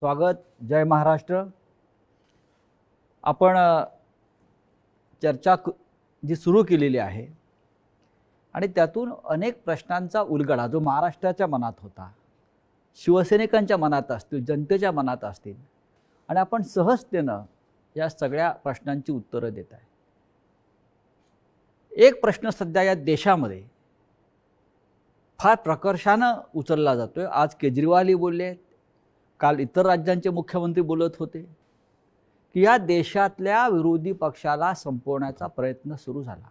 स्वागत. जय महाराष्ट्र. आपण चर्चा जी सुरू केलेली आहे आणि त्यातून अनेक प्रश्नांचा उलगडा जो महाराष्ट्राच्या मनात होता, शिवसैनिकांच्या मनात असतील, जनतेच्या मनात असतील, आणि आपण सहजतेनं या सगळ्या प्रश्नांची उत्तरं देत आहे. एक प्रश्न सध्या या देशामध्ये फार प्रकर्षानं उचलला जातोय. आज केजरीवालही बोलले आहेत, काल इतर राज्यांचे मुख्यमंत्री बोलत होते की या देशातल्या विरोधी पक्षाला संपवण्याचा प्रयत्न सुरू झाला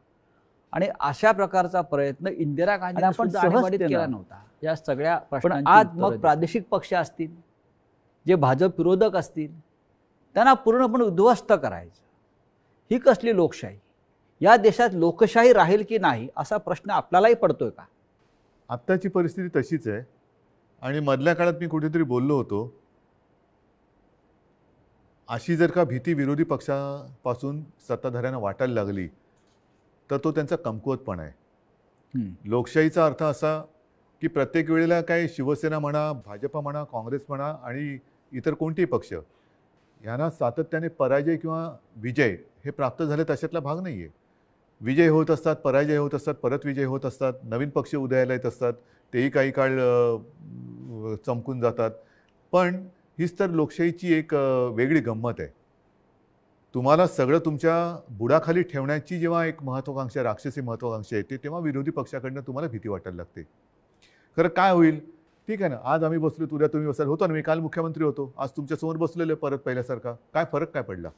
आणि अशा प्रकारचा प्रयत्न इंदिरा गांधी आपण सहजतेने केला नव्हता. या सगळ्या प्रश्नांची आज मग प्रादेशिक पक्ष असतील, जे भाजप विरोधक असतील, त्यांना पूर्णपणे उद्ध्वस्त करायचं. ही कसली लोकशाही? या देशात लोकशाही राहील की नाही असा प्रश्न आपल्यालाही पडतोय का? आत्ताची परिस्थिती तशीच आहे. आणि मधल्या काळात मी कुठेतरी बोललो होतो, अशी जर का भीती विरोधी पक्षापासून सत्ताधाऱ्यांना वाटायला लागली तर तो त्यांचा कमकुवतपणा आहे. लोकशाहीचा अर्थ असा की प्रत्येक वेळेला काय शिवसेना म्हणा, भाजप म्हणा, काँग्रेस म्हणा आणि इतर कोणतेही पक्ष यांना सातत्याने पराजय किंवा विजय हे प्राप्त झाले तशातला भाग नाही आहे. विजय होत असतात, पराजय होत असतात, परत विजय होत असतात, नवीन पक्ष उदयाला येत असतात, तेही काही काळ चमकून जातात. पण हीच तर लोकशाहीची एक वेगळी गंमत आहे. तुम्हाला सगळं तुमच्या बुडाखाली ठेवण्याची जेव्हा एक महत्त्वाकांक्षा, राक्षसी महत्त्वाकांक्षा येते, तेव्हा विरोधी पक्षाकडनं तुम्हाला भीती वाटायला लागते. खरं काय होईल? ठीक आहे ना, आज आम्ही बसलो, उद्या तुम्ही बसाल. होतो ना, मी काल मुख्यमंत्री होतो, आज तुमच्यासमोर बसलेलं परत पहिल्यासारखा. काय फरक काय पडला?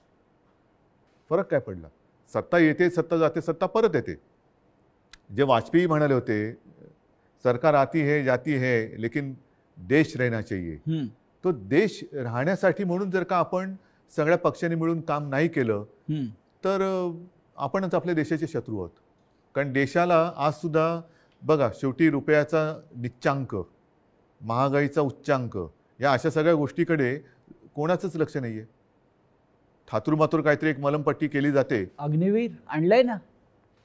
फरक काय पडला? सत्ता येते, सत्ता जाते, सत्ता परत येते. जे वाजपेयी म्हणाले होते, सरकार आती है जाती है लेकिन देश रहना चाहिए. तो देश राहण्यासाठी म्हणून जर का आपण सगळ्या पक्षांनी मिळून काम नाही केलं तर आपणच आपल्या देशाचे शत्रू आहोत. कारण देशाला आज सुद्धा बघा, शेवटी रुपयाचा निच्चांक, महागाईचा उच्चांक, या अशा सगळ्या गोष्टीकडे कोणाचंच लक्ष नाही आहे. थातूरमातूर काहीतरी एक मलमपट्टी केली जाते. अग्निवीर आणलंय ना.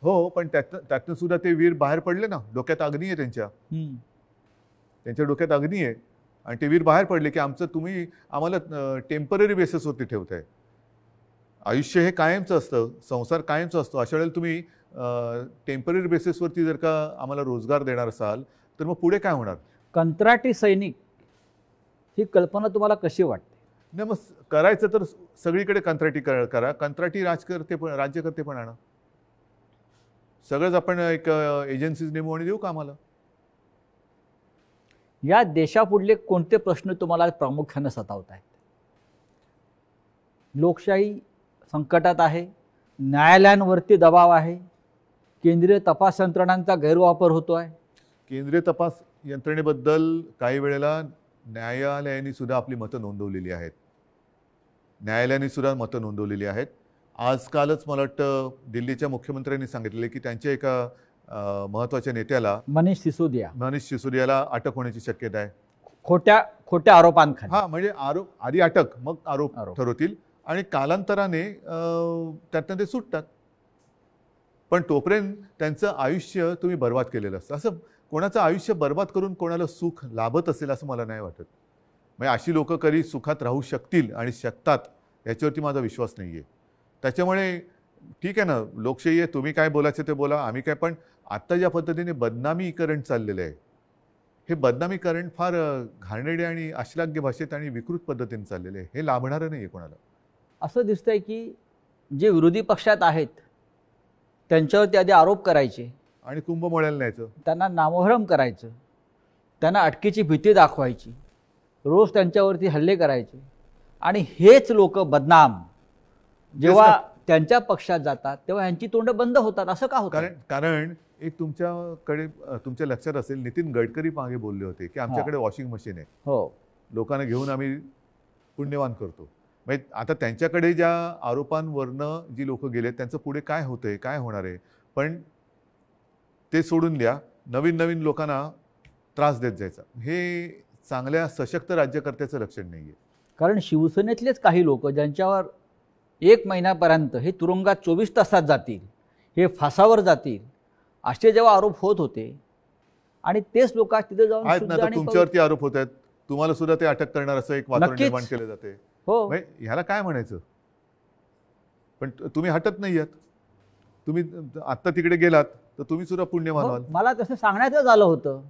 हो, पण त्यातनं सुद्धा ते वीर बाहेर पडले ना. डोक्यात अग्नी आहे त्यांच्या डोक्यात अग्नी आहे आणि ते वीर बाहेर पडले की आमचं तुम्ही आम्हाला टेम्पररी बेसिसवरती ठेवताय. आयुष्य हे कायमचं असतं, संसार कायमचा असतो. अशा वेळेला तुम्ही टेम्पररी बेसिसवरती जर का आम्हाला रोजगार देणार असाल तर मग पुढे काय होणार? कंत्राटी सैनिक ही कल्पना तुम्हाला कशी वाटते? नाही, मग करायचं तर सगळीकडे कंत्राटी करा. कंत्राटी राज्यकर्ते पण आणा. सगळंच आपण एक एजन्सीज नेमू आणि देऊ का आम्हाला? या देशापुढले कोणते प्रश्न तुम्हाला प्रामुख्यानं सतावत आहेत? लोकशाही संकटात आहे, न्यायालयांवरती दबाव आहे, केंद्रीय तपास यंत्रणांचा गैरवापर होतो आहे. केंद्रीय तपास यंत्रणेबद्दल काही वेळेला न्यायालयांनी सुद्धा आपली मतं नोंदवलेली आहेत. न्यायालयांनी आहेत. आजकालच मला वाटतं दिल्लीच्या मुख्यमंत्र्यांनी सांगितलेले की त्यांच्या एका महत्त्वाच्या नेत्याला मनीष सिसोदियाला अटक होण्याची शक्यता आहे. खोट्या आरोपांखाली. हां, म्हणजे आधी अटक, मग आरोप ठरवतील आणि कालांतराने त्यातनं ते सुटतात. पण तोपर्यंत त्यांचं आयुष्य तुम्ही बर्बाद केलेलं असतं. असं कोणाचं आयुष्य बर्बाद करून कोणाला सुख लाभत असेल असं मला नाही वाटत. म्हणजे अशी लोक कधी सुखात राहू शकतील आणि शकतात याच्यावरती माझा विश्वास नाही आहे. त्याच्यामुळे ठीक आहे ना, लोकशाही आहे, तुम्ही काय बोलायचं ते बोला, आम्ही काय. पण आत्ता ज्या पद्धतीने बदनामीकरण चाललेलं आहे, हे बदनामीकरण फार घाणेरडे आणि अश्लाघ्य भाषेत आणि विकृत पद्धतीने चाललेलं आहे. हे लाभणारं नाही आहे कोणाला. असं दिसतंय की जे विरोधी पक्षात आहेत त्यांच्यावरती आधी आरोप करायचे आणि कुंभमेळ्याला न्यायचं, त्यांना नामोहरम करायचं, त्यांना अटकेची भीती दाखवायची, रोज त्यांच्यावरती हल्ले करायचे, आणि हेच लोक बदनाम जेव्हा त्यांच्या पक्षात जातात तेव्हा यांची तोंड बंद होतात. असं का होतं? कारण एक तुमच्या लक्षात असेल, नितीन गडकरी मागे बोलले होते की आमच्याकडे वॉशिंग मशीन आहे, हो, लोकांना घेऊन आम्ही पुण्यवान करतो. म्हणजे आता त्यांच्याकडे ज्या आरोपांवरनं जी लोक गेले त्यांचं पुढे काय होतंय, काय होणार आहे? पण ते सोडून द्या, नवीन लोकांना त्रास देत जायचा, हे चांगल्या सशक्त राज्यकर्त्याचं लक्षण नाही आहे. कारण शिवसेनेतलेच काही लोक ज्यांच्यावर 1 महिन्यापर्यंत हे तुरुंगात 24 तासात जातील, हे फासावर जातील, असे जेव्हा आरोप होत होते आणि तेच लोक तिथे जाऊन तुमच्यावरती आरोप होत आहेत, तुम्हाला सुद्धा ते अटक करणार असं एक वातावरण नक्कीच. निर्माण केलं जाते. हो, म्हणजे ह्याला काय म्हणायचं? पण तुम्ही हटत नाही आहात. तुम्ही आत्ता तिकडे गेलात तर तुम्ही सुद्धा पुण्यवान हो, व्हाल. मला तसं सांगण्यातच आलं होतं.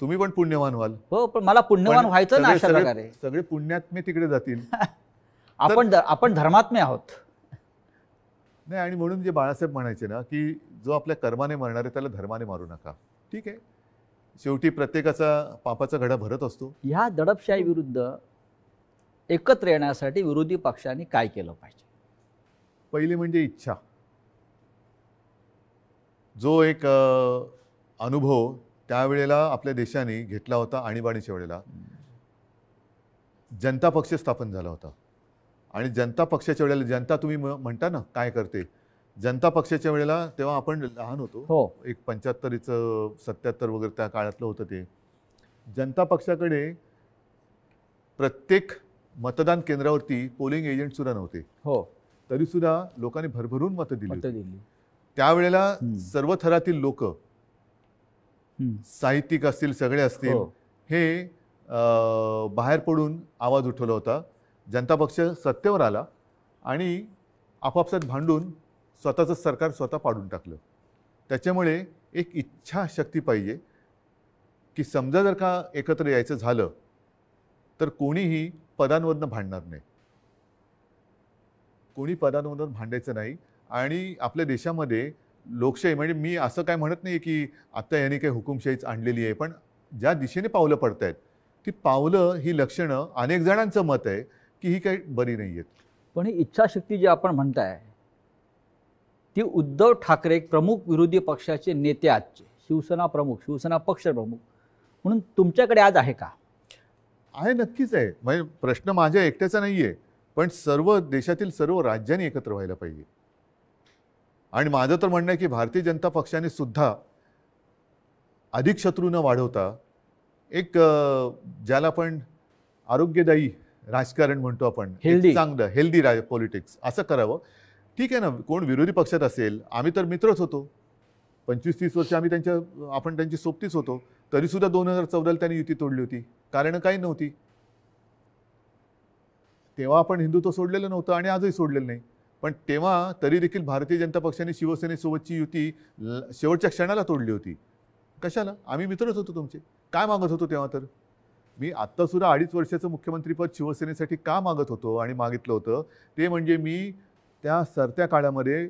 तुम्ही पण पुण्यवान व्हाल. हो, पण मला पुण्यवान पण व्हायचं ना सगळे- अशा सगळे- प्रकारे. सगळे पुण्यात्मे तिकडे जातील. आपण धर्मात्मे आहोत. नाही, आणि म्हणून जे बाळासाहेब म्हणायचे ना, की जो आपल्या कर्माने मरणार आहे त्याला धर्माने मारू नका. ठीक आहे, शेवटी प्रत्येकाचा पापाचा घडा भरत असतो. ह्या दडपशाही विरुद्ध एकत्र येण्यासाठी विरोधी पक्षांनी काय केलं पाहिजे? पहिली म्हणजे इच्छा. जो एक अनुभव त्यावेळेला आपल्या देशाने घेतला होता आणीबाणीच्या वेळेला, जनता पक्ष स्थापन झाला होता. आणि जनता पक्षाच्या वेळेला, जनता तुम्ही म्हणता ना काय करते, जनता पक्षाच्या वेळेला तेव्हा आपण लहान होतो. हो, एक 75चं 77 वगैरे त्या काळातलं होतं ते. जनता पक्षाकडे प्रत्येक मतदान केंद्रावरती पोलिंग एजंट सुद्धा नव्हते. हो, तरी सुद्धा लोकांनी भरभरून मतं दिली मतं होती. दिली. त्यावेळेला हम्म. सर्व थरातील लोक, हम्म. साहित्यिक असतील, सगळे असतील, हो. हे बाहेर पडून आवाज उठवला होता. जनता पक्ष सत्तेवर आला आणि आपापसात भांडून स्वतःचं सरकार स्वतः पाडून टाकलं. त्याच्यामुळे एक इच्छाशक्ती पाहिजे की समजा जर का एकत्र यायचं झालं तर कोणीही पदांवरनं भांडणार नाही, कोणी पदांवरनं भांडायचं नाही. आणि आपल्या देशामध्ये लोकशाही, म्हणजे मी असं काय म्हणत नाही की आत्ता यांनी काही हुकुमशाहीच आणलेली आहे, पण ज्या दिशेने पावलं पडत आहेत ती पावलं, ही लक्षणं, अनेक जणांचं मत आहे की ही काही बरी नाही आहेत. पण ही इच्छाशक्ती जी आपण म्हणताय ती उद्धव ठाकरे प्रमुख विरोधी पक्षाचे नेते आजचे, शिवसेना प्रमुख, शिवसेना पक्ष प्रमुख म्हणून तुमच्याकडे आज आहे का? आहे, नक्कीच आहे. म्हणजे प्रश्न माझ्या एकट्याचा नाही आहे, पण सर्व देशातील सर्व राज्यांनी एकत्र व्हायला पाहिजे. आणि माझं तर म्हणणं आहे की भारतीय जनता पक्षाने सुद्धा अधिक शत्रू न वाढवता एक ज्याला आपण आरोग्यदायी राजकारण म्हणतो आपण, एक Healthy. चांगलं हेल्दी पॉलिटिक्स असं करावं. ठीक आहे ना, कोण विरोधी पक्षात असेल, आम्ही तर मित्रच होतो. 25-30 वर्ष आपण त्यांची सोबतीच होतो. तरी सुद्धा 2014 त्यांनी युती तोडली होती. कारण काही नव्हती. तेव्हा आपण हिंदुत्व सोडलेलं नव्हतं आणि आजही सोडलेलं नाही. पण तेव्हा तरी देखील भारतीय जनता पक्षाने शिवसेनेसोबतची युती शेवटच्या क्षणाला तोडली होती. कशाला? आम्ही मित्रच होतो तुमचे. काय मागत होतो तेव्हा? तर मी आत्ता सुद्धा 2.5 वर्षाचं मुख्यमंत्रीपद शिवसेनेसाठी का मागत होतो आणि मागितलं होतं, ते म्हणजे मी त्या सरत्या काळामध्ये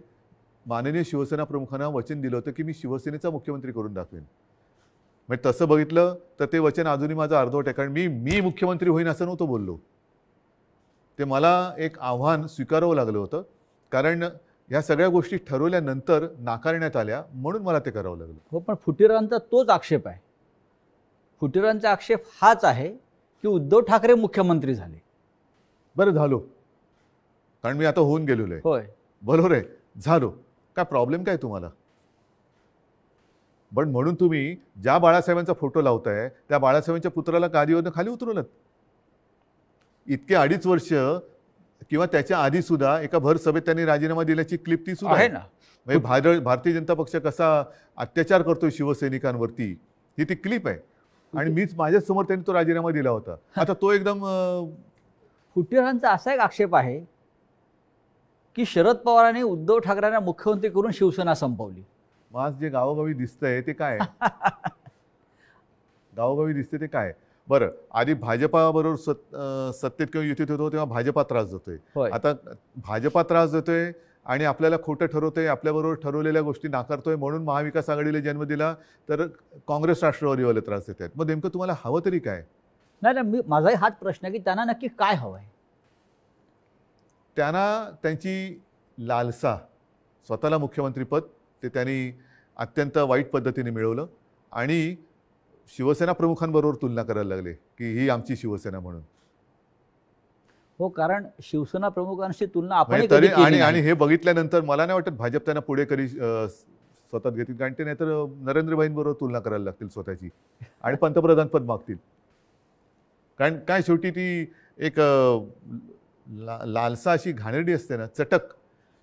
माननीय शिवसेना प्रमुखांना वचन दिलं होतं की मी शिवसेनेचा मुख्यमंत्री करून दाखवेन. म्हणजे तसं बघितलं तर ते वचन अजूनही माझं अर्धवट आहे. कारण मी मुख्यमंत्री होईन असं नव्हतं बोललो. ते मला एक आव्हान स्वीकारावं लागलं होतं. कारण ह्या सगळ्या गोष्टी ठरवल्यानंतर नाकारण्यात आल्या, म्हणून मला ते करावं लागलं. हो, पण फुटीरांचा तोच आक्षेप आहे. फुटीरांचा आक्षेप हाच आहे की उद्धव ठाकरे मुख्यमंत्री झाले. बरं झालो, कारण मी आता होऊन गेलेलो आहे. होय, बरोबर आहे, झालो. काय प्रॉब्लेम काय तुम्हाला? पण म्हणून तुम्ही ज्या बाळासाहेबांचा फोटो लावताय त्या बाळासाहेबांच्या पुत्राला गादीवरनं खाली उतरवलं. इतके 2.5 वर्ष किंवा त्याच्या आधी सुद्धा एका भर सभेत त्यांनी राजीनामा दिल्याची क्लिप ती सुद्धा आहे ना. म्हणजे भारतीय जनता पक्ष कसा अत्याचार करतोय शिवसैनिकांवरती, ही ती क्लिप आहे. आणि मीच माझ्या समोर त्यांनी तो राजीनामा दिला होता. आता तो एकदम फुटीरांचा असा एक आक्षेप आहे की शरद पवारांनी उद्धव ठाकरेंना मुख्यमंत्री करून शिवसेना संपवली. आज जे गावोगावी दिसतंय ते काय? गावोगावी दिसते ते काय? बरं, आधी भाजपाबरोबर सत्तेत किंवा युतीत होतो तेव्हा भाजपा त्रास देतोय. होय. आता भाजपा त्रास देतोय आणि आपल्याला खोटं ठरवतोय, आपल्याबरोबर ठरवलेल्या गोष्टी नाकारतोय, म्हणून महाविकास आघाडीला जन्म दिला, तर काँग्रेस राष्ट्रवादीवाले त्रास देत आहेत. मग नेमकं तुम्हाला हवं तरी काय? नाही, माझाही हाच प्रश्न आहे की त्यांना नक्की काय हवंय? त्यांना त्यांची लालसा, स्वतःला मुख्यमंत्रीपद ते त्यांनी अत्यंत वाईट पद्धतीने मिळवलं आणि शिवसेना प्रमुखांबरोबर तुलना करायला लागले की ही आमची शिवसेना म्हणून. हो, कारण शिवसेना प्रमुखांशी तुलना आपण म्हणजे तरी आणि हे बघितल्यानंतर मला नाही वाटत भाजप त्यांना पुढे कधी स्वतःच घेतील. कारण ते नाहीतर नरेंद्रभाईंबरोबर तुलना करायला लागतील स्वतःची आणि पंतप्रधान पद मागतील. कारण काय, शेवटी ती एक लालसा अशी घाणेरडी असते ना, चटक.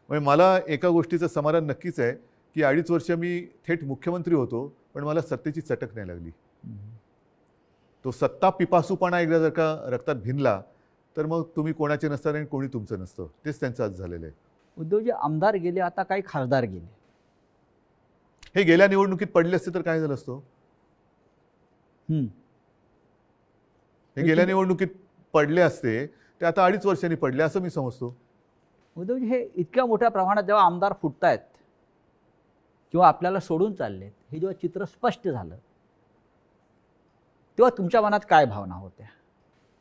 म्हणजे मला एका गोष्टीचं समाधान नक्कीच आहे की 2.5 वर्ष मी थेट मुख्यमंत्री होतो, पण मला सत्तेची चटक नाही लागली. तो सत्ता पिपासूपणा एकदा जर का रक्तात भिनला तर मग तुम्ही कोणाचे नसतात आणि कोणी तुमचं नसतं. तेच त्यांचं आज झालेलं आहे. उद्धवजी, आमदार गेले, आता काही खासदार गेले. हे गेल्या निवडणुकीत पडले असते तर काय झालं असतं? हे गेल्या निवडणुकीत पडले असते ते आता 2.5 वर्षांनी पडले असं मी समजतो. उद्धवजी, हे इतक्या मोठ्या प्रमाणात जेव्हा आमदार फुटतायत किंवा आपल्याला सोडून चाललेत, हे जेव्हा चित्र स्पष्ट झालं तेव्हा तुमच्या मनात काय भावना होत्या?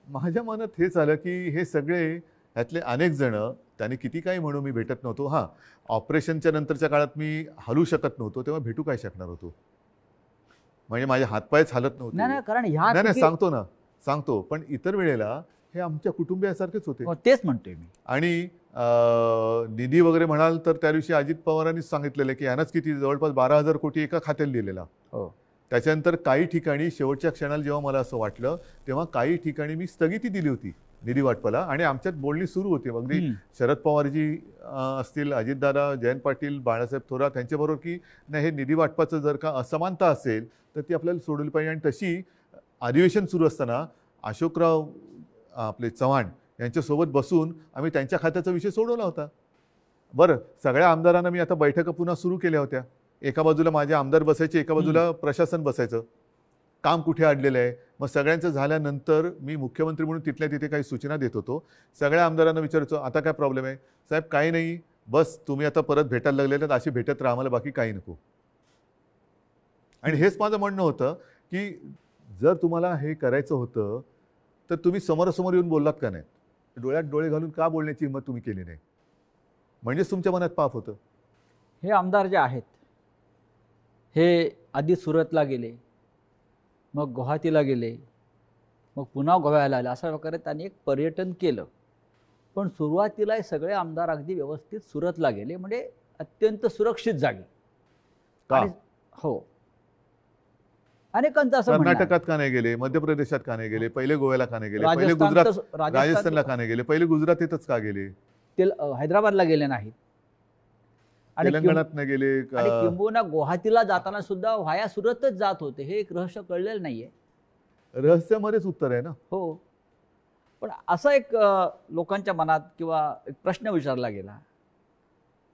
माझ्या मनात हेच आलं की हे सगळे ह्यातले अनेक जण, त्यांनी किती काही म्हणू, मी भेटत नव्हतो. हां, ऑपरेशनच्या नंतरच्या काळात मी हलू शकत नव्हतो, तेव्हा भेटू काय शकणार होतो? म्हणजे माझे हातपायच हालत नव्हते. नाही, कारण ह्या नाही सांगतो पण इतर वेळेला हे आमच्या कुटुंबियासारखेच होते. तेच म्हणतोय मी. आणि निधी वगैरे म्हणाल तर त्या दिवशी अजित पवारांनीच सांगितलेलं की यानंच किती जवळपास 12,000 कोटी एका खात्याला दिलेला. त्याच्यानंतर काही ठिकाणी शेवटच्या क्षणाला जेव्हा मला असं वाटलं तेव्हा काही ठिकाणी मी स्थगिती दिली होती निधी वाटपाला आणि आमच्यात बोलणी सुरू होती. अगदी शरद पवारजी असतील, अजितदादा, जयंत पाटील, बाळासाहेब थोरात यांच्याबरोबर की नाही, हे निधी वाटपाचं जर का असमानता असेल तर ती आपल्याला सोडवली पाहिजे. आणि तशी अधिवेशन सुरू असताना अशोकराव आपले चव्हाण यांच्यासोबत बसून आम्ही त्यांच्या खात्याचा विषय सोडवला होता. बरं, सगळ्या आमदारांना मी आता बैठका पुन्हा सुरू केल्या होत्या. एका बाजूला माझे आमदार बसायचे, एका बाजूला प्रशासन बसायचं. काम कुठे अडलेलं आहे, मग सगळ्यांचं झाल्यानंतर मी मुख्यमंत्री म्हणून तिथल्या तिथे काही सूचना देत होतो. सगळ्या आमदारांना विचारायचो, आता काय प्रॉब्लेम आहे? साहेब काही नाही, बस तुम्ही आता परत भेटायला लागलेले, अशी भेटत राहा, आम्हाला बाकी काही नको. आणि हेच माझं म्हणणं होतं की जर तुम्हाला हे करायचं होतं तर तुम्ही समोरासमोर येऊन बोललात का नाही? डोळ्यात डोळे घालून का बोलण्याची हिंमत तुम्ही केली नाही? म्हणजेच तुमच्या मनात पाप होतं. हे आमदार जे आहेत हे आधी सुरतला गेले, मग गुवाहाटीला गेले, मग पुन्हा गोव्याला आले, अशा प्रकारे त्यांनी एक पर्यटन केलं. पण सुरुवातीला हे सगळे आमदार अगदी व्यवस्थित सुरतला गेले, म्हणजे अत्यंत सुरक्षित जागी. हो, अनेकांचं असं म्हणणं आहे. कर्नाटकात का नाही गेले, मध्य प्रदेशात का नाही गेले, पहिले गोव्याला का नाही गेले, पहिले राजस्थानला का नाही गेले, पहिले गुजरातीतच का गेले, हैदराबादला गेले नाहीत, तेलंगणात नाही गेले, किंबहुना गुवाहाटीला जाताना सुद्धा व्हाया सुरतच जात होते. हे एक रहस्य कळलेलं नाहीये. रहस्यामध्येच उत्तर आहे ना. हो, पण असं एक लोकांच्या मनात किंवा एक प्रश्न विचारला गेला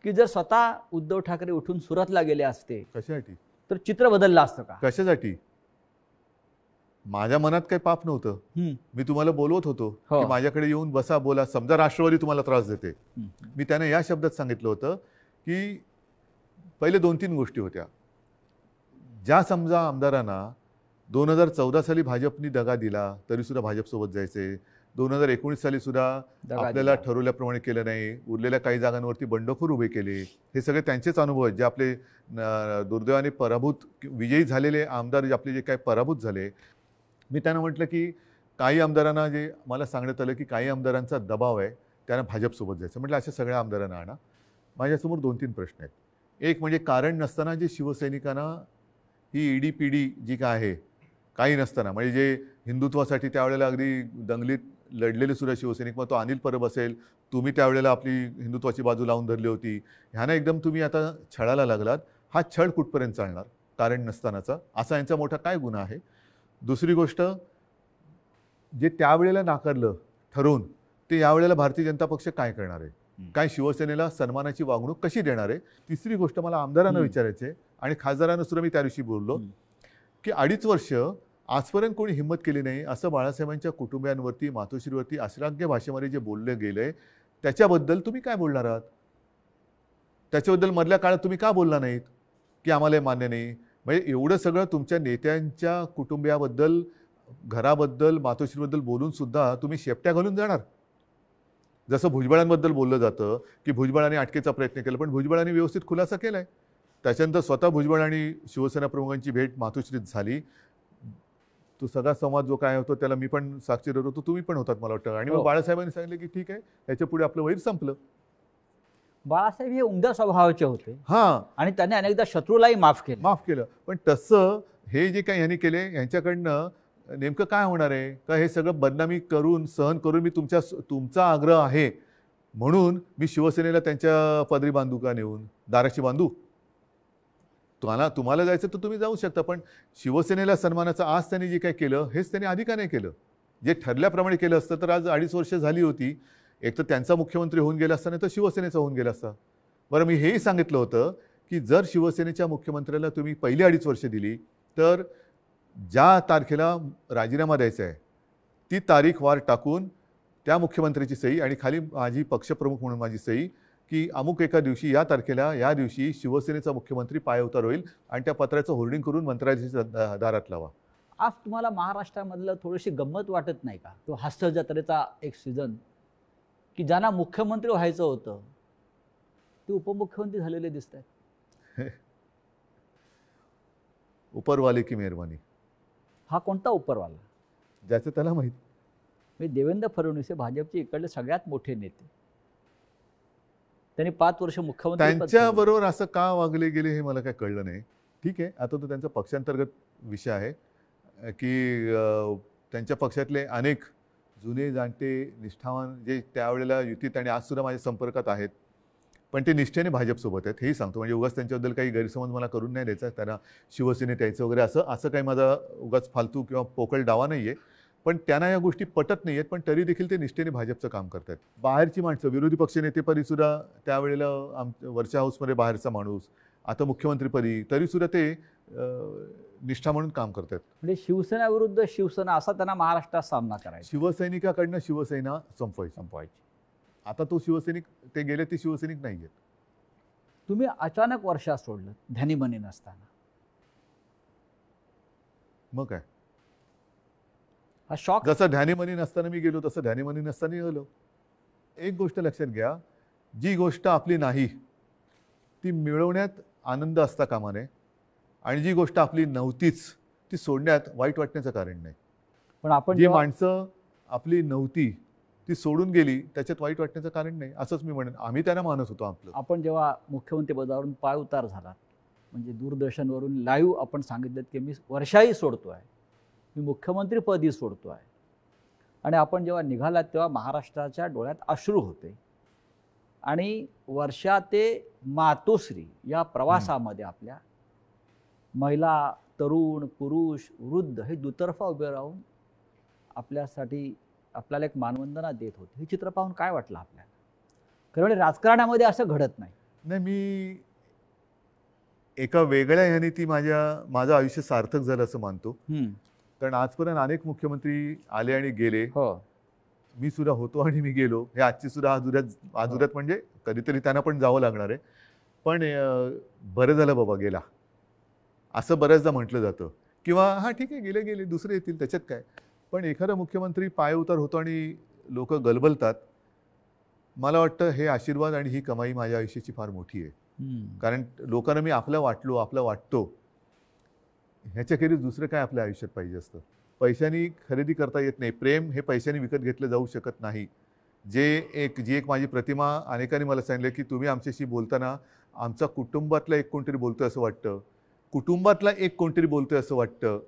की जर स्वतः उद्धव ठाकरे उठून सुरतला गेले असते कशासाठी, तर चित्र बदललं असतं का? कशासाठी? माझ्या मनात काही पाप नव्हतं. मी तुम्हाला बोलवत होतो की माझ्याकडे येऊन बसा, बोला. समजा राष्ट्रवादी तुम्हाला त्रास देते, मी त्याने या शब्दात सांगितलं होतं की पहिले 2-3 गोष्टी होत्या. ज्या समजा आमदारांना 2014 साली भाजपनी दगा दिला तरी सुद्धा भाजपसोबत जायचे, 2019 साली सुद्धा आपल्याला ठरवल्याप्रमाणे केलं नाही, उरलेल्या काही जागांवरती बंडखोर उभे केले. हे सगळे त्यांचेच अनुभव आहेत, जे आपले दुर्दैवाने पराभूत विजयी झालेले आमदार, जे आपले जे काही पराभूत झाले. मी त्यांना म्हटलं की काही आमदारांना जे मला सांगण्यात आलं की काही आमदारांचा दबाव आहे, त्यांना भाजपसोबत जायचं. म्हटलं अशा सगळ्या आमदारांना आणा. माझ्यासमोर 2-3 प्रश्न आहेत. एक म्हणजे कारण नसताना जे शिवसैनिकांना ही ईडी पीडी जी काय आहे, काही नसताना, म्हणजे जे हिंदुत्वासाठी त्यावेळेला अगदी दंगलीत लढलेले सुद्धा शिवसैनिक, मग तो अनिल परब असेल, तुम्ही त्यावेळेला आपली हिंदुत्वाची बाजू लावून धरली होती, ह्यांना एकदम तुम्ही आता छळायला लागलात. हा छळ कुठपर्यंत चालणार कारण नसतानाचा? असा यांचा मोठा काय गुन्हा आहे? दुसरी गोष्ट, जे त्यावेळेला नाकारलं ठरवून, ते यावेळेला भारतीय जनता पक्ष काय करणार आहे? काय शिवसेनेला सन्मानाची वागणूक कशी देणार आहे? तिसरी गोष्ट मला आमदारांना विचारायचे आणि खासदारांना सुद्धा मी त्या दिवशी बोललो की 2.5 वर्ष आजपर्यंत कोणी हिंमत केली नाही असं बाळासाहेबांच्या कुटुंबियांवरती, मातोश्रीवरती अश्लाघ्य भाषेमध्ये जे बोलले गेले, त्याच्याबद्दल तुम्ही काय बोलणार आहात? त्याच्याबद्दल मधल्या काळात तुम्ही का बोलला नाहीत की आम्हाला हे मान्य नाही? म्हणजे एवढं सगळं तुमच्या नेत्यांच्या कुटुंबियाबद्दल, घराबद्दल, मातोश्रीबद्दल बोलून सुद्धा तुम्ही शेपट्या घालून जाणार. जसं भुजबळांबद्दल बोललं जातं की भुजबळांनी अटकेचा प्रयत्न केला, पण भुजबळांनी व्यवस्थित खुलासा केला आहे. त्याच्यानंतर स्वतः भुजबळ आणि शिवसेना प्रमुखांची भेट मातोश्रीत झाली. तो सगळा संवाद जो काय होतो त्याला मी पण साक्षीदार होतो, तुम्ही पण होतात मला वाटतं. आणि मग बाळासाहेबांनी सांगितलं की ठीक आहे, याच्या पुढे आपलं वैर संपलं. बाळासाहेब हे उमद्या स्वभावाचे होते. आणि त्याने अनेकदा शत्रूलाही माफ केलं. पण तसं हे जे काही यांनी केले, यांच्याकडनं नेमकं काय होणार आहे? का हे सगळं बदनामी करून, सहन करून, मी तुमचा आग्रह आहे म्हणून मी शिवसेनेला त्यांच्या पदरी बांधू का, नेऊन दाराशी बांधू? तुम्हाला जायचं तर तुम्ही जाऊ शकता, पण शिवसेनेला सन्मानाचं आज त्यांनी जे काय केलं हेच त्यांनी आधी का नाही केलं? जे ठरल्याप्रमाणे केलं असतं तर आज 2.5 वर्ष झाली होती. एक तर त्यांचा मुख्यमंत्री होऊन गेला असता, नाही तर शिवसेनेचा होऊन गेला असता. बरं, मी हेही सांगितलं होतं की जर शिवसेनेच्या मुख्यमंत्र्याला तुम्ही पहिली 2.5 वर्ष दिली तर ज्या तारखेला राजीनामा द्यायचा आहे ती तारीख वार टाकून त्या मुख्यमंत्र्याची सही आणि खाली माझी पक्षप्रमुख म्हणून माझी सही की अमुक एका दिवशी या तारखेला या दिवशी शिवसेनेचा मुख्यमंत्री पायउतार होईल आणि त्या पत्राचं होर्डिंग करून मंत्रालयाच्या दारात लावा. आज तुम्हाला महाराष्ट्रामधलं थोडीशी गंमत वाटत नाही का? तो हास्य जत्रेचा एक सीझन की ज्यांना मुख्यमंत्री व्हायचं होतं ते उपमुख्यमंत्री झालेले दिसत आहेत. उपरवाले की मेहरबानी. हा कोणता उपरवाला? ज्याचं त्याला माहीत. देवेंद्र फडणवीस हे भाजपचे इकडले सगळ्यात मोठे नेते. त्यांनी 5 वर्ष मुख्यमंत्री त्यांच्याबरोबर असं का वागले गेले हे मला काय कळलं नाही. ठीक आहे, आता तो त्यांचा पक्षांतर्गत विषय आहे की त्यांच्या पक्षातले अनेक जुने जाणते निष्ठावान जे त्यावेळेला युतीत आणि आज सुद्धा माझ्या संपर्कात आहेत, पण ते निष्ठेने भाजपसोबत आहेत हेही सांगतो. म्हणजे उगाच त्यांच्याबद्दल काही गैरसमज मला करून नाही द्यायचा, त्यांना शिवसेनेत यायचं वगैरे असं काही माझा उगाच फालतू किंवा पोकळ दावा नाही आहे. पण त्यांना या गोष्टी पटत नाही आहेत, पण तरी देखील ते निष्ठेने भाजपचं काम करतात. बाहेरची माणसं विरोधी पक्षनेतेपदी सुद्धा त्यावेळेला वरच्या हाऊसमध्ये बाहेरचा माणूस, आता मुख्यमंत्रीपदी तरीसुद्धा ते निष्ठा म्हणून काम करतात. म्हणजे शिवसेना विरुद्ध शिवसेना असा त्यांना महाराष्ट्रात सामना करायचा. शिवसैनिकाकडनं शिवसेना संपवायची. आता तो शिवसैनिक ते गेले, ते शिवसैनिक नाही आहेत. तुम्ही अचानक वर्षात सोडलं ध्यानीमनी नसताना, मग काय? हा शॉक. जसं ध्यानीमनी नसताना मी गेलो तसं ध्यानीमनी नसताना गेलो. एक गोष्ट लक्षात घ्या, जी गोष्ट आपली नाही ती मिळवण्यात आनंद असता कामा नये आणि जी गोष्ट आपली नव्हतीच ती सोडण्यात वाईट वाटण्याचं कारण नाही. पण आपण जी माणसं आपली नव्हती ती सोडून गेली त्याच्यात वाईट वाटण्याचं कारण नाही, असंच मी म्हणेन. आम्ही त्यांना मानत होतो आपलं. आपण जेव्हा मुख्यमंत्री पदावरून पाय उतार झाला, म्हणजे दूरदर्शनवरून लाईव्ह आपण सांगितलं की मी वर्षाही सोडतोय, मी मुख्यमंत्रीपदी सोडतोय, आणि आपण जेव्हा निघालात तेव्हा महाराष्ट्राच्या डोळ्यात अश्रू होते. आणि वर्षा ते मातोश्री या प्रवासामध्ये आपल्या महिला, तरुण, पुरुष, वृद्ध हे दुतर्फा उभे राहून आपल्यासाठी आपल्याला एक मानवंदना देत होते. हे चित्र पाहून काय वाटलं आपल्याला? खरं म्हणजे राजकारणामध्ये असं घडत नाही. नाही, मी एका वेगळ्या ह्याने ती माझं आयुष्य सार्थक झालं असं मानतो. कारण आजपर्यंत अनेक मुख्यमंत्री आले आणि गेले. हो, मी सुद्धा होतो आणि मी गेलो. हे आजची सुद्धा आजुऱ्यात म्हणजे कधीतरी त्यांना पण जावं लागणार आहे. पण बरं झालं बाबा गेला असं बऱ्याचदा म्हटलं जातं, किंवा हा ठीक आहे गेले दुसरे येतील त्याच्यात काय. पण एखादा मुख्यमंत्री पाय उतार होतो आणि लोक गलबलतात. मला वाटतं हे आशीर्वाद आणि ही कमाई माझ्या आयुष्याची फार मोठी आहे. कारण लोकांना मी आपलं वाटतो ह्याच्याखेरीज दुसरं काय आपल्या आयुष्यात पाहिजे असतं. पैशानी खरेदी करता येत नाही. प्रेम हे पैशाने विकत घेतलं जाऊ शकत नाही. जी एक माझी प्रतिमा अनेकांनी मला सांगितलं की तुम्ही आमच्याशी बोलताना आमचा कुटुंबातला एक कोणतरी बोलतोय असं वाटतं, कुटुंबातला एक कोणतरी बोलतोय असं वाटतं.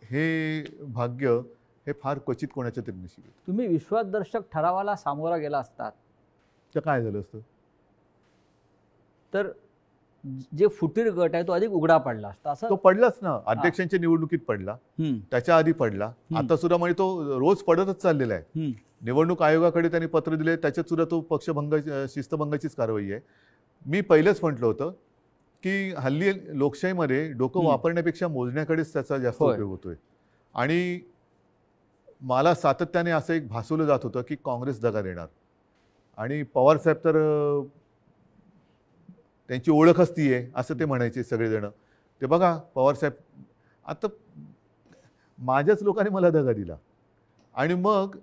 हे भाग्य हे फार क्वचित कोणाच्या तरी नशिबी. तुम्ही विश्वासदर्शक ठरावाला सामोरा गेला असतात तर काय झालं असतं? तर जे फुटीर गट आहे तो अधिक उघडा पडला असता. असं तो पडलाच ना, अध्यक्षांच्या निवडणुकीत पडला, त्याच्या आधी पडला, आता सुद्धा म्हणजे तो रोज पडतच चाललेला आहे. निवडणूक आयोगाकडे त्यांनी पत्र दिले, त्याच्यात सुद्धा तो पक्षभंग शिस्तभंगाचीच कारवाई आहे. मी पहिलेच म्हटलं होतं की हल्ली लोकशाहीमध्ये डोकं वापरण्यापेक्षा मोजण्याकडेच त्याचा जास्त उपयोग होतोय. आणि मला सातत्याने असं एक भासवलं जात होतं की काँग्रेस दगा देणार, आणि पवार साहेब तर त्यांची ओळखच ती आहे असं ते म्हणायचे सगळेजण. ते बघा पवार साहेब, आता माझ्याच लोकांनी मला दगा दिला आणि मग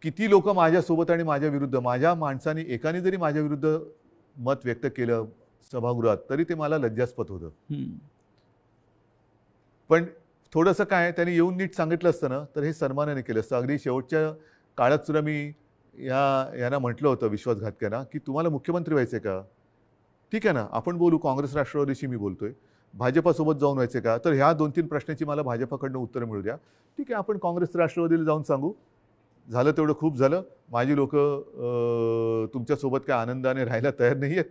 किती लोक माझ्यासोबत आणि माझ्या विरुद्ध, माझ्या माणसाने एकाने जरी माझ्या विरुद्ध मत व्यक्त केलं सभागृहात तरी ते मला लज्जास्पद होतं. पण थोडंसं काय त्यांनी येऊन नीट सांगितलं असतं ना तर हे सन्मानाने केलं असतं. अगदी शेवटच्या काळात सुद्धा मी यांना म्हटलं होतं विश्वासघातक्यांना की तुम्हाला मुख्यमंत्री व्हायचे का? ठीक आहे ना, आपण बोलू. काँग्रेस राष्ट्रवादीशी मी बोलतोय. भाजपासोबत जाऊन व्हायचे का? तर ह्या 2-3 प्रश्नाची मला भाजपाकडनं उत्तरं मिळू द्या. ठीक आहे, आपण काँग्रेस राष्ट्रवादीला जाऊन सांगू. झालं तेवढं खूप झालं. माझी लोक तुमच्यासोबत काय आनंदाने राहायला तयार नाही आहेत.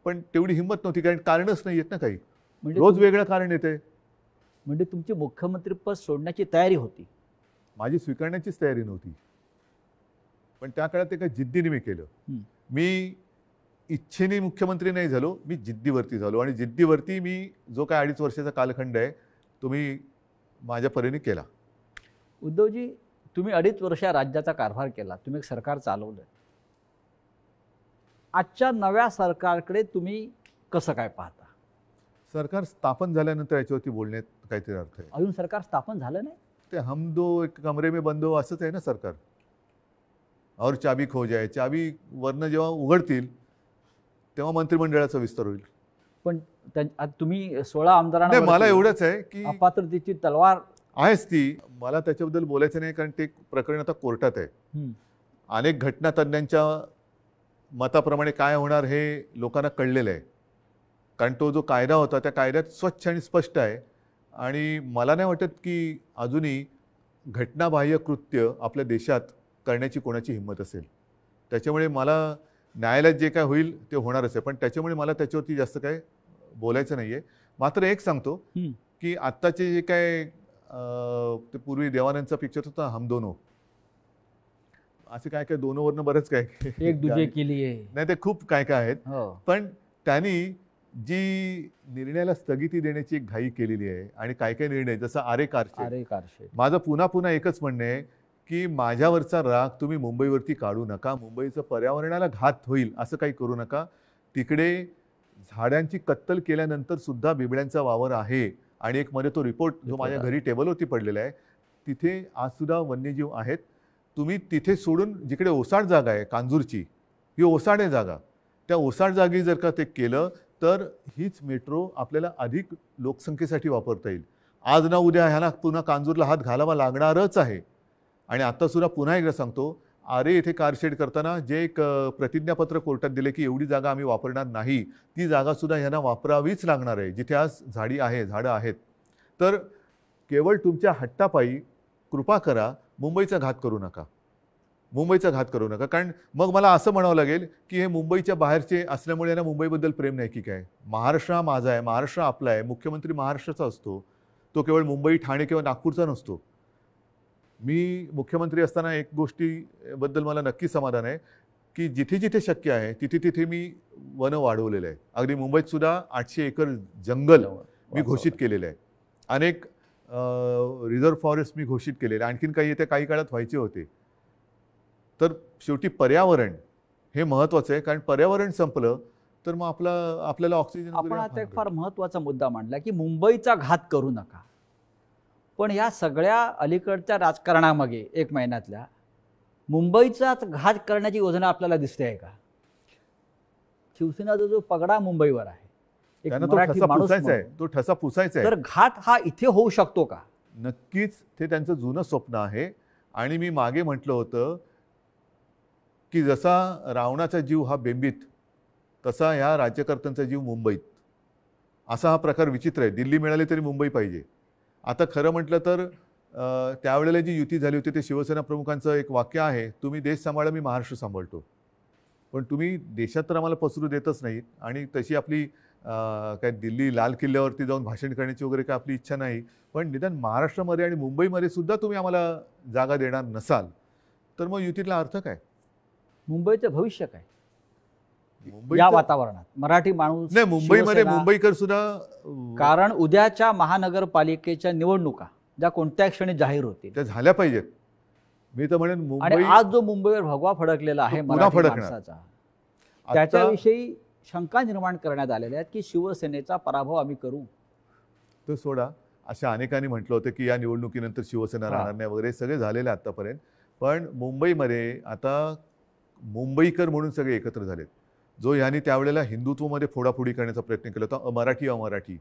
पण तेवढी हिंमत नव्हती, कारण कारणच नाही येत ना काही. म्हणजे रोज वेगळं कारण येते. म्हणजे तुमची मुख्यमंत्रीपद सोडण्याची तयारी होती? माझी स्वीकारण्याचीच तयारी नव्हती, पण त्या काळात एका जिद्दीने मी केलं. मी इच्छेने मुख्यमंत्री नाही झालो, मी जिद्दीवरती झालो, आणि जिद्दीवरती मी जो काय 2.5 वर्षाचा कालखंड आहे तो मी माझ्या परीने केला. उद्धवजी, तुम्ही 2.5 वर्ष राज्याचा कारभार केला, तुम्ही एक सरकार चालवलं. आजच्या नव्या सरकारकडे तुम्ही कसं काय पाहता? सरकार स्थापन झाल्यानंतर याच्यावरती बोलण्यात काहीतरी अर्थ आहे. अजून सरकार स्थापन झालं नाही? ते हम दो एक कमरे में बंद हो असंच आहे ना सरकार. और चाबी खो जाए, चाबी वरनं जेव्हा उघडतील तेव्हा मंत्रिमंडळाचा विस्तार होईल. पण तुम्ही 16 आमदारांना नाही, मला एवढंच आहे की अपात्रतेची तलवार आहेच ती. मला त्याच्याबद्दल बोलायचं नाही, कारण ते प्रकरण आता कोर्टात आहे. अनेक घटना तज्ञांच्या मताप्रमाणे काय होणार हे लोकांना कळलेलं आहे, कारण तो जो कायदा होता त्या कायद्यात स्वच्छ आणि स्पष्ट आहे. आणि मला नाही वाटत की अजूनही घटनाबाह्य कृत्य आपल्या देशात करण्याची कोणाची हिंमत असेल. त्याच्यामुळे मला न्यायालयात जे काय होईल ते होणारच आहे, पण त्याच्यामुळे मला त्याच्यावरती जास्त काय बोलायचं नाही आहे. मात्र एक सांगतो की आत्ताचे जे काय ते पूर्वी देवानंदचा पिक्चर होता हम दोनो, असे काय काय दोनोवरनं बरंच काय एक दुजे केली आहे, नाही ते खूप काय काय आहेत. पण त्यांनी जी निर्णयाला स्थगिती देण्याची एक घाई केलेली आहे, आणि काय काय निर्णय जसं आरे कारशेड. माझं पुन्हा पुन्हा एकच म्हणणं आहे की माझ्यावरचा राग तुम्ही मुंबईवरती काढू नका. मुंबईचं पर्यावरणाला घात होईल असं काही करू नका. तिकडे झाडांची कत्तल केल्यानंतर सुद्धा बिबळ्यांचा वावर आहे, आणि एक मध्ये तो रिपोर्ट जो माझ्या घरी टेबलवरती पडलेला आहे, तिथे आज सुद्धा वन्यजीव आहेत. तुम्ही तिथे सोडून जिकडे ओसाड जागा आहे कांजूरची, ही ओसाड आहे जागा, त्या ओसाड जागी जर का ते केलं तर हीच मेट्रो आपल्याला अधिक लोकसंख्येसाठी वापरता येईल. आज ना उद्या ह्याला पुन्हा कांजूरला हात घालावा लागणारच आहे. आणि आत्तासुद्धा पुन्हा एकदा सांगतो, आरे येथे कारशेड करताना जे एक प्रतिज्ञापत्र कोर्टात दिले की एवढी जागा आम्ही वापरणार नाही, ती जागासुद्धा ह्यांना वापरावीच लागणार आहे जिथे आज झाडं आहेत. तर केवळ तुमच्या हट्टापायी कृपा करा, मुंबईचा घात करू नका. कारण मग मला असं म्हणावं लागेल की हे मुंबईच्या बाहेरचे असल्यामुळे यांना मुंबईबद्दल प्रेम नाही की काय. महाराष्ट्र हा माझा आहे, महाराष्ट्र आपला आहे, मुख्यमंत्री महाराष्ट्राचा असतो, तो केवळ मुंबई, ठाणे किंवा नागपूरचा नसतो. मी मुख्यमंत्री असताना एक गोष्टीबद्दल मला नक्की समाधान आहे की जिथे जिथे शक्य आहे तिथे तिथे मी वन वाढवलेलं आहे. अगदी मुंबईत सुद्धा 800 एकर जंगल मी घोषित केलेलं आहे. अनेक रिझर्व्ह फॉरेस्ट मी घोषित केलेले, आणखीन काही येत्या काही काळात व्हायचे होते. तर शेवटी पर्यावरण हे महत्त्वाचं आहे, कारण पर्यावरण संपलं तर मग आपल्याला ऑक्सिजन. आपण आता एक फार महत्त्वाचा मुद्दा मांडला की मुंबईचा घात करू नका. पण या सगळ्या अलीकडच्या राजकारणामागे 1 महिन्यातल्या मुंबईचाच घात करण्याची योजना आपल्याला दिसते आहे का? शिवसेनेचा जो पगडा मुंबईवर आहे, एक मराठी माणूस आहे, तो ठसा पुसायचा आहे. तर घात हा इथे होऊ शकतो का? नक्कीच ते त्यांचं जुनं स्वप्न आहे. आणि मी मागे म्हटलं होतं की जसा रावणाचा जीव हा बेंबीत, तसा ह्या राज्यकर्त्यांचा जीव मुंबईत. असा हा प्रकार विचित्र आहे. दिल्ली मिळाली तरी मुंबई पाहिजे. आता खरं म्हटलं तर त्यावेळेला जी युती झाली होती ते शिवसेना प्रमुखांचं एक वाक्य आहे, तुम्ही देश सांभाळा, मी महाराष्ट्र सांभाळतो. पण तुम्ही देशात तर आम्हाला पसरू देतच नाहीत, आणि तशी आपली काय दिल्ली लाल किल्ल्यावरती जाऊन भाषण करण्याची वगैरे काय आपली इच्छा नाही. पण निदान महाराष्ट्रामध्ये आणि मुंबईमध्ये सुद्धा तुम्ही आम्हाला जागा देणार नसाल तर मग युतीतला अर्थ काय? मुंबईचं भविष्य काय या वातावरणात? मराठी माणूस नाही, मुंबईमध्ये मुंबईकर सुद्धा, कारण उद्याच्या महानगरपालिकेच्या निवडणुका ज्या कोणत्या क्षणी जाहीर होतील त्या झाल्या पाहिजेत. मी तर म्हणेन मुंबई, आणि आज जो मुंबईवर भगवा फडकलेला आहे मराठी माणसाचा, त्याच्याविषयी शंका निर्माण करण्यात आलेल्या आहेत की शिवसेनेचा पराभव आम्ही करू. तो सोडा, अशा अनेकांनी म्हटलं होतं की या निवडणुकीनंतर शिवसेना राहणार नाही वगैरे, सगळे झालेले आतापर्यंत. पण मुंबईमध्ये आता मुंबईकर म्हणून सगळे एकत्र झालेत. जो ह्यांनी त्यावेळेला हिंदुत्वमध्ये फोडाफोडी करण्याचा प्रयत्न केला होता, अमराठी,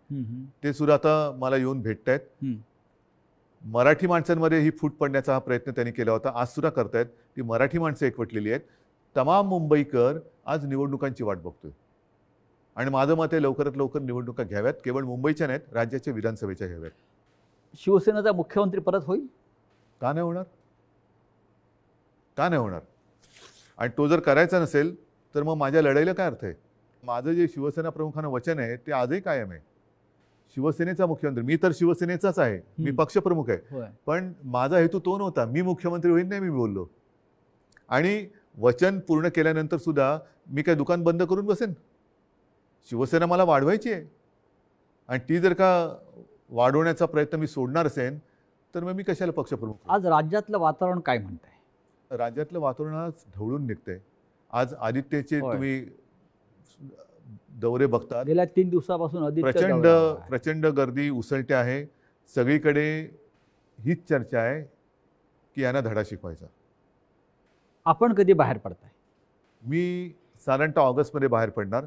ते सुद्धा आता मला येऊन भेटतायत. मराठी माणसांमध्ये ही फूट पडण्याचा हा प्रयत्न त्यांनी केला होता, आज सुद्धा करतायत. ती मराठी माणसं एकवटलेली आहेत. तमाम मुंबईकर आज निवडणुकांची वाट बघतोय, आणि माझं मत आहे लवकरात लवकर निवडणुका घ्याव्यात. केवळ मुंबईच्या नाहीत, राज्याच्या विधानसभेच्या घ्याव्यात. शिवसेनेचा मुख्यमंत्री परत होईल का नाही होणार? आणि तो जर करायचा नसेल तर मग माझ्या लढाईला काय अर्थ आहे? माझं जे शिवसेना प्रमुखांना वचन आहे ते आजही कायम आहे. शिवसेनेचा मुख्यमंत्री, मी तर शिवसेनेचाच आहे, मी हम्म. पक्षप्रमुख आहे, होय. पण माझा हेतू तो नव्हता. मी मुख्यमंत्री होईन नाही मी बोललो. आणि वचन पूर्ण केल्यानंतर सुद्धा मी काय दुकान बंद करून बसेन? शिवसेना मला वाढवायची आहे आणि ती जर का वाढवण्याचा प्रयत्न मी सोडणार असेल तर मग मी कशाला पक्षप्रमुख होईन? आज राज्यातलं वातावरण काय म्हणतंय? राज्यातलं वातावरण आज ढवळून निघतंय. आज आदित्यचे होय. तुम्ही दौरे बघतात, गेल्या 3 दिवसापासून आदित्य प्रचंड दौऱ्यावर आहे. प्रचंड गर्दी उसळते आहे. सगळीकडे हीच चर्चा आहे की यांना धडा शिकवायचा. आपण कधी बाहेर पडताय? मी साधारणतः ऑगस्टमध्ये बाहेर पडणार.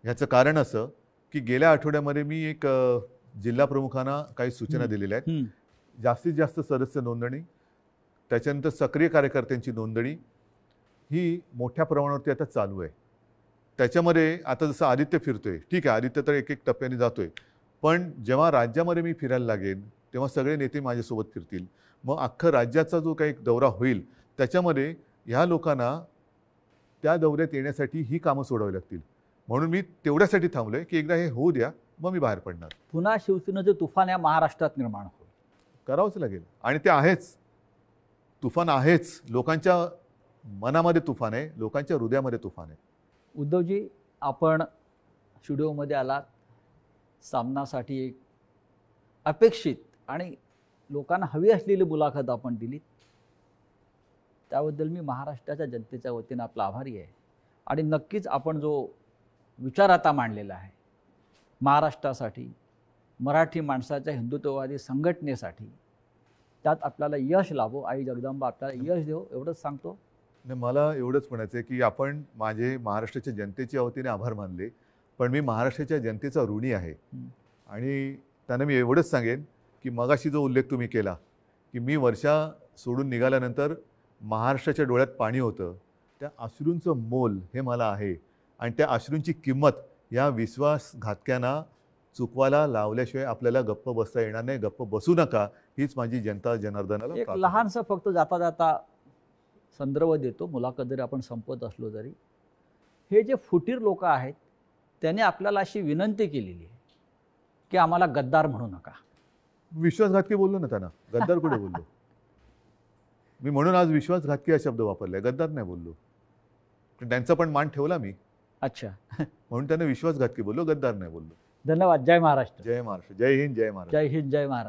ह्याचं कारण असं की गेल्या आठवड्यामध्ये मी एक जिल्हा प्रमुखांना काही सूचना दिलेल्या आहेत. हम्म. जास्तीत जास्त सदस्य नोंदणी, त्याच्यानंतर सक्रिय कार्यकर्त्यांची नोंदणी ही मोठ्या प्रमाणावरती आता चालू आहे. त्याच्यामध्ये आता जसं आदित्य फिरतोय, ठीक आहे, आदित्य तर एक एक टप्प्याने जातोय, पण जेव्हा राज्यामध्ये मी फिरायला लागेन तेव्हा सगळे नेते माझ्यासोबत फिरतील. मग अख्खं राज्याचा जो काही दौरा होईल त्याच्यामध्ये ह्या लोकांना त्या दौऱ्यात येण्यासाठी ही कामं सोडावी लागतील. म्हणून मी तेवढ्यासाठी थांबलोय की एकदा हे होऊ द्या, मग मी बाहेर पडणार. पुन्हा शिवसेनेचं तुफान या महाराष्ट्रात निर्माण होईल. करावंच लागेल आणि ते आहेच. तुफान आहेच. लोकांच्या मनामध्ये तुफान आहे, लोकांच्या हृदयामध्ये तुफान आहे. उद्धवजी, आपण स्टुडिओमध्ये आलात, सामनासाठी एक अपेक्षित आणि लोकांना हवी असलेली मुलाखत आपण दिलीत. त्याबद्दल मी महाराष्ट्राच्या जनतेच्या वतीनं आपला आभारी आहे. आणि नक्कीच आपण जो विचार आता मांडलेला आहे महाराष्ट्रासाठी, मराठी माणसाच्या हिंदुत्ववादी संघटनेसाठी, त्यात आपल्याला यश लाभो, आई जगदंबा आपल्याला यश देव, एवढंच सांगतो. नाही, मला एवढंच म्हणायचं आहे की आपण माझे महाराष्ट्राच्या जनतेच्या वतीने आभार मानले, पण मी महाराष्ट्राच्या जनतेचा ऋणी आहे. आणि त्यांना मी एवढंच सांगेन की मगाशी जो उल्लेख तुम्ही केला की मी वर्षा सोडून निघाल्यानंतर महाराष्ट्राच्या डोळ्यात पाणी होतं, त्या अश्रूंचं मोल हे मला आहे. आणि त्या अश्रूंची किंमत या विश्वासघातक्यांना चुकवायला लावल्याशिवाय आपल्याला गप्प बसता येणार नाही. गप्प बसू नका, हीच माझी जनता जनार्दनाला एक प्रार्थना. लहानसं फक्त जाता जाता संदर्भ देतो, मुलाखत जरी आपण संपत असलो तरी. हे जे फुटीर लोक आहेत त्याने आपल्याला अशी विनंती केलेली आहे की आम्हाला गद्दार म्हणू नका. विश्वासघातकी बोललो ना त्यांना, गद्दार कुठे बोललो मी? म्हणून आज विश्वासघातकी हा शब्द वापरलाय, गद्दार नाही बोललो. पण त्यांचा पण मान ठेवला मी, अच्छा. म्हणून त्यांना विश्वासघातकी बोललो, गद्दार नाही बोललो. धन्यवाद. जय महाराष्ट्र. जय महाराष्ट्र. जय हिंद. जय महाराष्ट्र. जय हिंद. जय महाराष्ट्र.